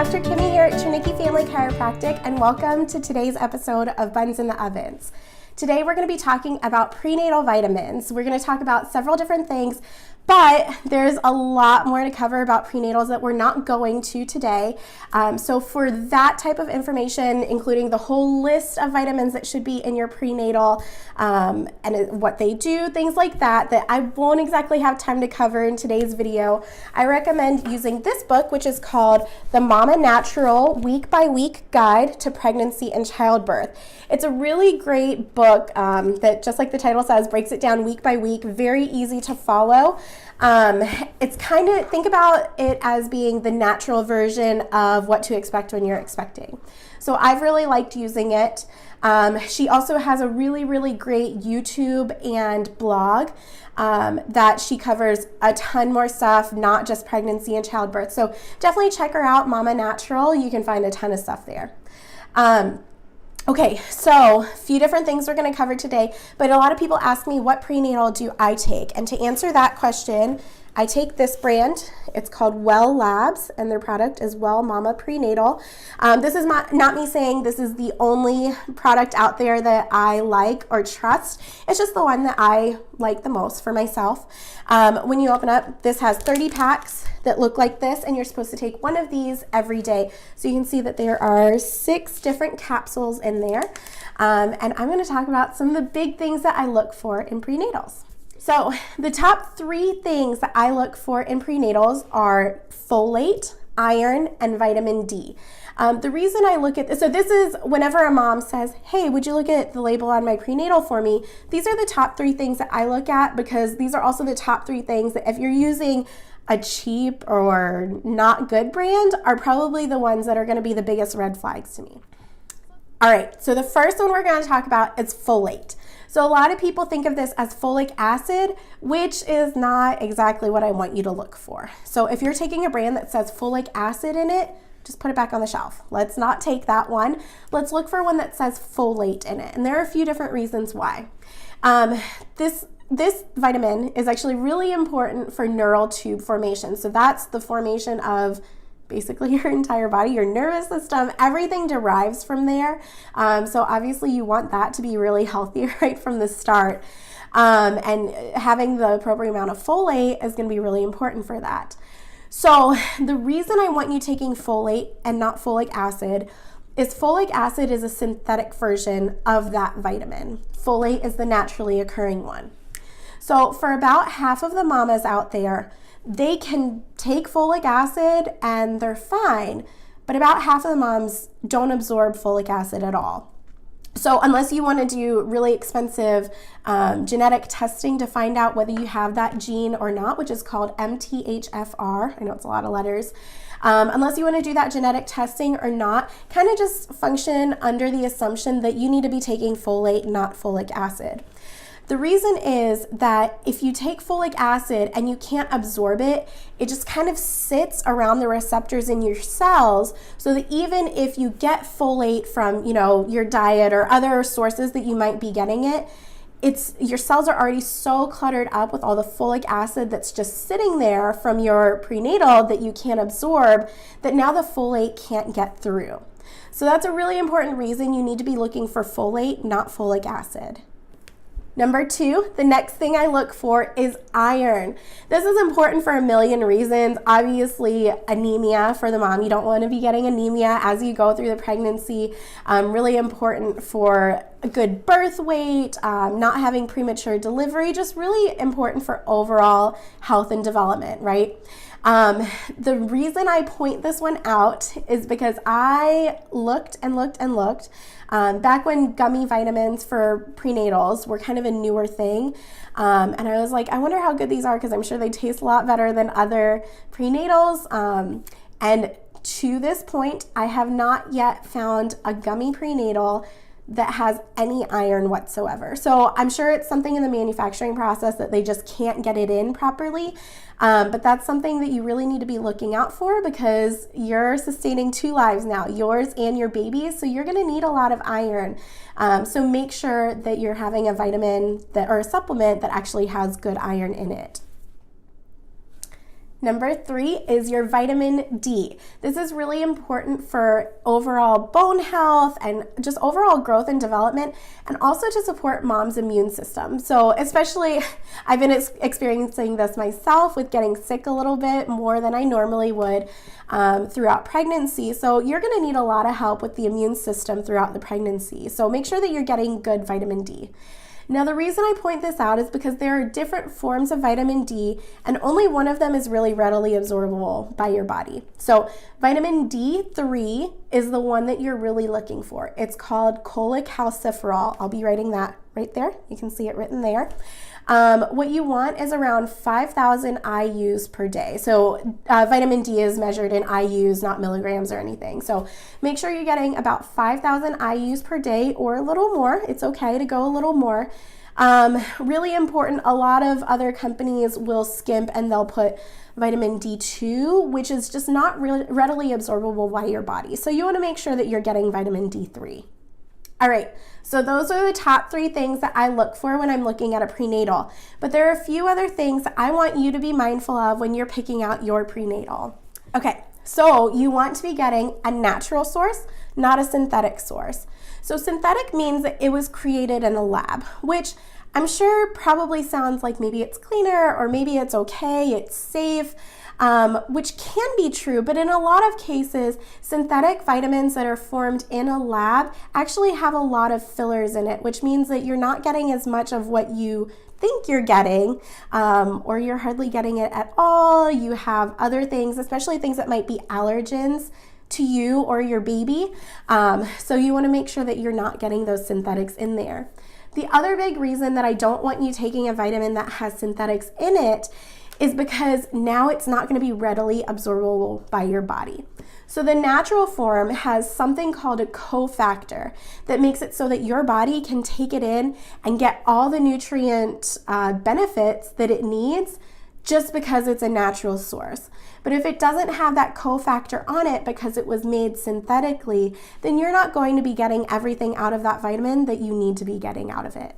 Dr. Kimmy here at Trinicki Family Chiropractic, and welcome to today's episode of Buns in the Ovens. Today we're going to be talking about prenatal vitamins. We're going to talk about several different things, but there's a lot more to cover about prenatals that we're not going to today. So for that type of information, including the whole list of vitamins that should be in your prenatal and what they do, things like that I won't exactly have time to cover in today's video, I recommend using this book, which is called The Mama Natural Week by Week Guide to Pregnancy and Childbirth. It's a really great book that, just like the title says, breaks it down week by week, very easy to follow. It's kind of, think about it as being the natural version of what to expect when you're expecting. So I've really liked using it. She also has a really great YouTube and blog that she covers a ton more stuff, not just pregnancy and childbirth. So definitely check her out, Mama Natural. You can find a ton of stuff there. Okay, so a few different things we're going to cover today, but a lot of people ask me, what prenatal do I take? And to answer that question, I take this brand. It's called Well Labs, and their product is Well Mama Prenatal. This is not me saying this is the only product out there that I like or trust. It's just the one that I like the most for myself. When you open up, this has 30 packs that look like this, and you're supposed to take one of these every day. So you can see that there are 6 different capsules in there. And I'm going to talk about some of the big things that I look for in prenatals. So the top 3 things that I look for in prenatals are folate, iron, and vitamin D. The reason I look at this, so this is whenever a mom says, hey, would you look at the label on my prenatal for me? These are the top 3 things that I look at, because these are also the top 3 things that if you're using a cheap or not good brand, are probably the ones that are going to be the biggest red flags to me. All right, so the first one we're going to talk about is folate. So a lot of people think of this as folic acid, which is not exactly what I want you to look for. So if you're taking a brand that says folic acid in it, just put it back on the shelf. Let's not take that one. Let's look for one that says folate in it. And there are a few different reasons why. This vitamin is actually really important for neural tube formation. So that's the formation of basically your entire body, your nervous system, everything derives from there. So obviously you want that to be really healthy right from the start. And having the appropriate amount of folate is going to be really important for that. So the reason I want you taking folate and not folic acid is folic acid is a synthetic version of that vitamin. Folate is the naturally occurring one. So for about half of the mamas out there, they can take folic acid and they're fine, but about half of the moms don't absorb folic acid at all. So unless you want to do really expensive genetic testing to find out whether you have that gene or not, which is called MTHFR, I know it's a lot of letters, unless you want to do that genetic testing or not, kind of just function under the assumption that you need to be taking folate, not folic acid. The reason is that if you take folic acid and you can't absorb it, it just kind of sits around the receptors in your cells, so that even if you get folate from, your diet or other sources that you might be getting it, your cells are already so cluttered up with all the folic acid that's just sitting there from your prenatal that you can't absorb, that now the folate can't get through. So that's a really important reason you need to be looking for folate, not folic acid. Number 2, the next thing I look for is iron. This is important for a million reasons. Obviously, anemia for the mom. You don't want to be getting anemia as you go through the pregnancy. Really important for a good birth weight, not having premature delivery, just really important for overall health and development, right? The reason I point this one out is because I looked and looked and looked. Back when gummy vitamins for prenatals were kind of a newer thing. And I was like, I wonder how good these are, because I'm sure they taste a lot better than other prenatals. And to this point, I have not yet found a gummy prenatal that has any iron whatsoever. So I'm sure it's something in the manufacturing process that they just can't get it in properly. But that's something that you really need to be looking out for, because you're sustaining 2 lives now, yours and your baby's. So you're going to need a lot of iron. So make sure that you're having a vitamin or a supplement that actually has good iron in it. Number 3 is your vitamin D. This is really important for overall bone health and just overall growth and development, and also to support mom's immune system. So especially, I've been experiencing this myself with getting sick a little bit more than I normally would throughout pregnancy. So you're going to need a lot of help with the immune system throughout the pregnancy. So make sure that you're getting good vitamin D. Now, the reason I point this out is because there are different forms of vitamin D, and only one of them is really readily absorbable by your body. So vitamin D3 is the one that you're really looking for. It's called cholecalciferol. I'll be writing that right there. You can see it written there. What you want is around 5,000 IUs per day. So vitamin D is measured in IUs, not milligrams or anything. So make sure you're getting about 5,000 IUs per day or a little more. It's okay to go a little more. Really important, a lot of other companies will skimp and they'll put vitamin D2, which is just not really readily absorbable by your body. So you want to make sure that you're getting vitamin D3. All right, so those are the top 3 things that I look for when I'm looking at a prenatal. But there are a few other things that I want you to be mindful of when you're picking out your prenatal. Okay, so you want to be getting a natural source, not a synthetic source. So synthetic means that it was created in a lab, which I'm sure probably sounds like maybe it's cleaner or maybe it's okay, it's safe. Which can be true, but in a lot of cases, synthetic vitamins that are formed in a lab actually have a lot of fillers in it, which means that you're not getting as much of what you think you're getting, or you're hardly getting it at all. You have other things, especially things that might be allergens to you or your baby. So you want to make sure that you're not getting those synthetics in there. The other big reason that I don't want you taking a vitamin that has synthetics in it is because now it's not going to be readily absorbable by your body. So the natural form has something called a cofactor that makes it so that your body can take it in and get all the nutrient benefits that it needs just because it's a natural source. But if it doesn't have that cofactor on it because it was made synthetically, then you're not going to be getting everything out of that vitamin that you need to be getting out of it.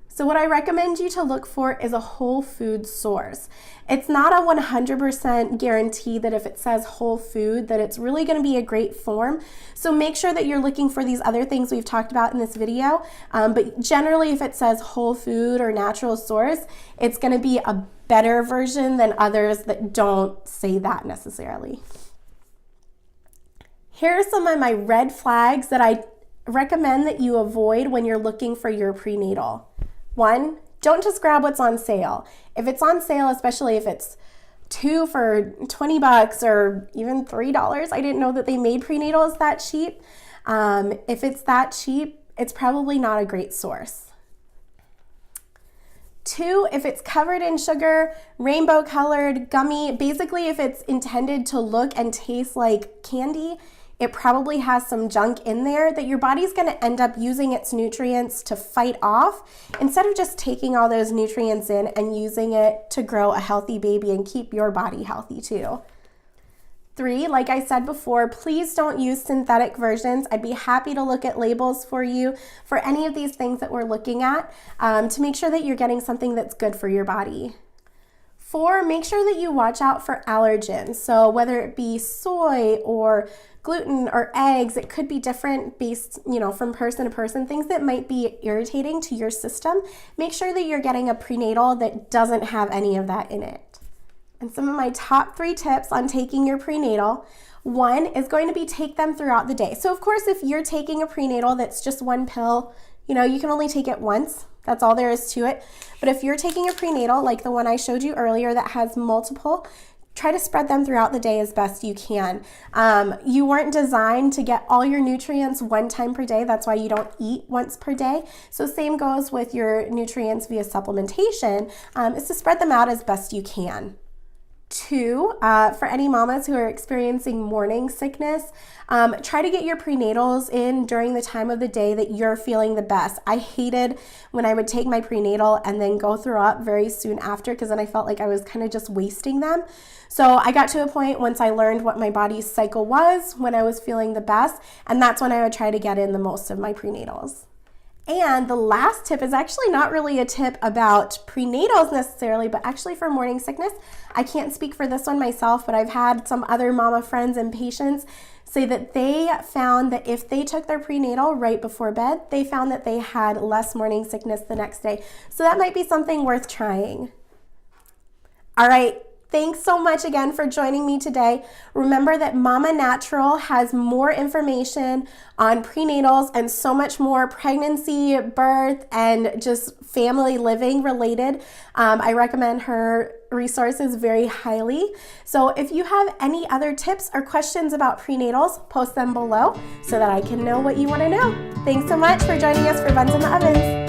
So what I recommend you to look for is a whole food source. It's not a 100% guarantee that if it says whole food that it's really going to be a great form. So make sure that you're looking for these other things we've talked about in this video. But generally, if it says whole food or natural source, it's going to be a better version than others that don't say that necessarily. Here are some of my red flags that I recommend that you avoid when you're looking for your prenatal. 1, don't just grab what's on sale. If it's on sale, especially if it's 2 for $20 or even $3, I didn't know that they made prenatals that cheap. If it's that cheap, it's probably not a great source. 2, if it's covered in sugar, rainbow colored, gummy, basically if it's intended to look and taste like candy, it probably has some junk in there that your body's going to end up using its nutrients to fight off instead of just taking all those nutrients in and using it to grow a healthy baby and keep your body healthy too. 3, like I said before, please don't use synthetic versions. I'd be happy to look at labels for you for any of these things that we're looking at to make sure that you're getting something that's good for your body. 4, make sure that you watch out for allergens. So whether it be soy or gluten or eggs, it could be different based, from person to person, things that might be irritating to your system. Make sure that you're getting a prenatal that doesn't have any of that in it. And some of my top 3 tips on taking your prenatal. 1 is going to be take them throughout the day. So of course, if you're taking a prenatal that's just 1 pill, you can only take it once. That's all there is to it. But if you're taking a prenatal like the one I showed you earlier that has multiple, try to spread them throughout the day as best you can. You weren't designed to get all your nutrients 1 time per day. That's why you don't eat once per day. So same goes with your nutrients via supplementation, is to spread them out as best you can. 2, for any mamas who are experiencing morning sickness, try to get your prenatals in during the time of the day that you're feeling the best. I hated when I would take my prenatal and then go throw up very soon after, because then I felt like I was kind of just wasting them. So I got to a point once I learned what my body's cycle was when I was feeling the best, and that's when I would try to get in the most of my prenatals. And the last tip is actually not really a tip about prenatals necessarily, but actually for morning sickness. I can't speak for this one myself, but I've had some other mama friends and patients say that they found that if they took their prenatal right before bed, they found that they had less morning sickness the next day. So that might be something worth trying. All right. Thanks so much again for joining me today. Remember that Mama Natural has more information on prenatals and so much more pregnancy, birth, and just family living related. I recommend her resources very highly. So if you have any other tips or questions about prenatals, post them below so that I can know what you want to know. Thanks so much for joining us for Buns in the Ovens.